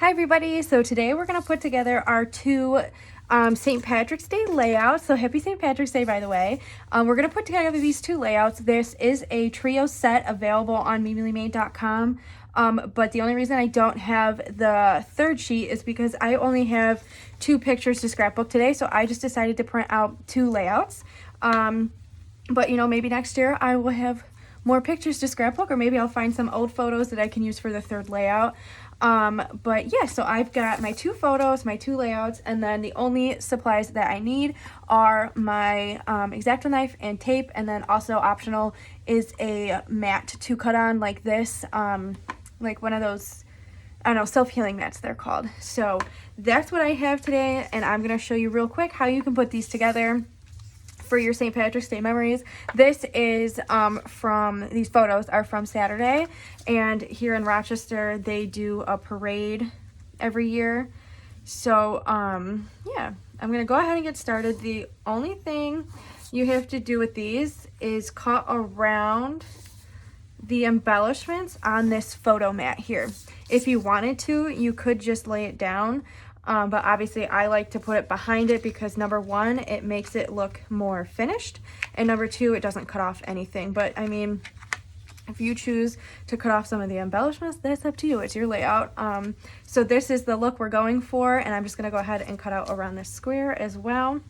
Hi everybody, so today we're going to put together our two St. Patrick's Day layouts. So happy St. Patrick's Day, by the way. We're going to put together these two layouts. This is a trio set available on MeMeLyMade.com. But the only reason I don't have the third sheet is because I only have 2 pictures to scrapbook today. So I just decided to print out 2 layouts. But you know, maybe next year I will have more pictures to scrapbook, or maybe I'll find some old photos that I can use for the third layout. But yeah, so I've got my 2 photos, my 2 layouts, and then the only supplies that I need are my X-Acto knife and tape, and then also optional is a mat to cut on like this, like one of those, I don't know, self-healing mats they're called. So that's what I have today, and I'm going to show you real quick how you can put these together for your St. Patrick's Day memories. This is these photos are from Saturday, and here in Rochester they do a parade every year. So yeah, I'm gonna go ahead and get started. The only thing you have to do with these is cut around the embellishments on this photo mat here. If you wanted to, you could just lay it down. But obviously I like to put it behind it because number 1, it makes it look more finished, and number 2, it doesn't cut off anything. But I mean, if you choose to cut off some of the embellishments, that's up to you. It's your layout. So this is the look we're going for, and I'm just gonna go ahead and cut out around this square as well.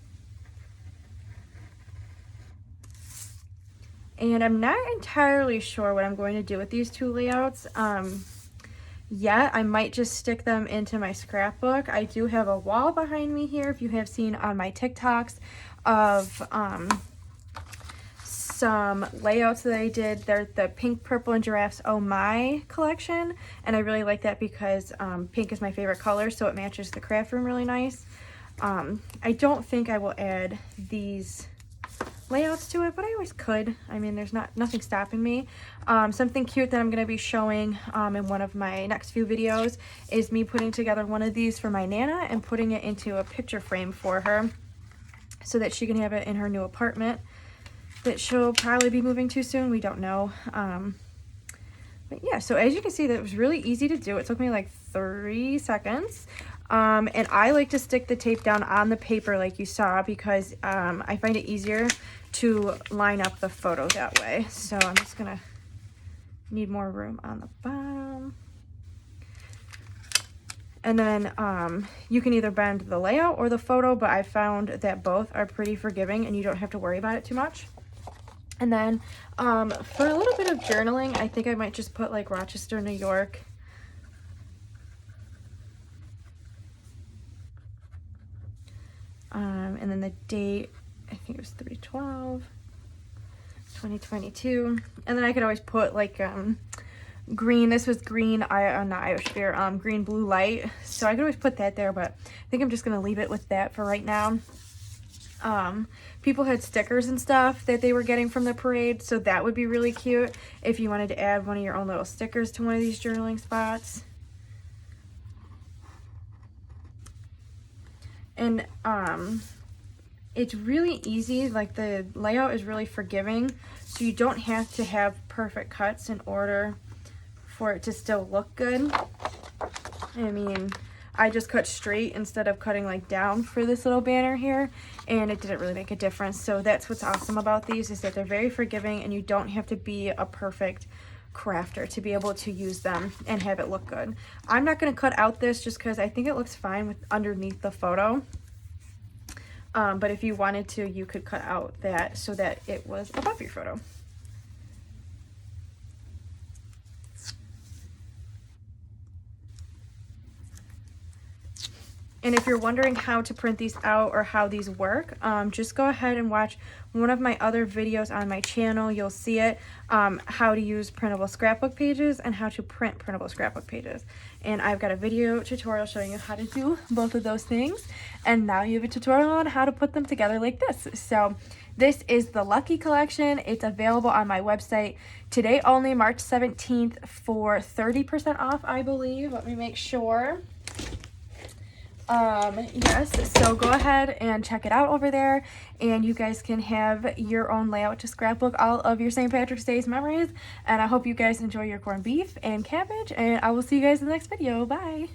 And I'm not entirely sure what I'm going to do with these 2 layouts. Yeah, I might just stick them into my scrapbook. I do have a wall behind me here, if you have seen on my TikToks, of some layouts that I did. They're the Pink, Purple, and Giraffes Oh My collection, and I really like that because pink is my favorite color, so it matches the craft room really nice. I don't think I will add these layouts to it, but I always could. I mean, there's nothing stopping me. Something cute that I'm going to be showing in one of my next few videos is me putting together one of these for my Nana and putting it into a picture frame for her so that she can have it in her new apartment that she'll probably be moving to soon. We don't know. But yeah, so as you can see, that was really easy to do. It took me like 3 seconds. And I like to stick the tape down on the paper like you saw because I find it easier to line up the photo that way. So I'm just gonna need more room on the bottom. And then you can either bend the layout or the photo, but I found that both are pretty forgiving and you don't have to worry about it too much. And then for a little bit of journaling, I think I might just put like Rochester, New York. And then the date, I think it was 3/12/2022. And then I could always put like green. This was green, not Irish beer, green blue light. So I could always put that there, but I think I'm just gonna leave it with that for right now. People had stickers and stuff that they were getting from the parade, so that would be really cute if you wanted to add one of your own little stickers to one of these journaling spots. And it's really easy, like the layout is really forgiving, so you don't have to have perfect cuts in order for it to still look good. I mean, I just cut straight instead of cutting like down for this little banner here, and it didn't really make a difference. So that's what's awesome about these, is that they're very forgiving and you don't have to be a perfect crafter to be able to use them and have it look good. I'm not going to cut out this just because I think it looks fine with underneath the photo. But if you wanted to, you could cut out that so that it was above your photo. And if you're wondering how to print these out or how these work, just go ahead and watch one of my other videos on my channel. You'll see it, how to use printable scrapbook pages and how to print printable scrapbook pages. And I've got a video tutorial showing you how to do both of those things. And now you have a tutorial on how to put them together like this. So this is the Lucky Collection. It's available on my website today only, March 17th, for 30% off, I believe. Let me make sure. Yes, so go ahead and check it out over there, and you guys can have your own layout to scrapbook all of your St. Patrick's Day's memories. And I hope you guys enjoy your corned beef and cabbage, and I will see you guys in the next video. Bye.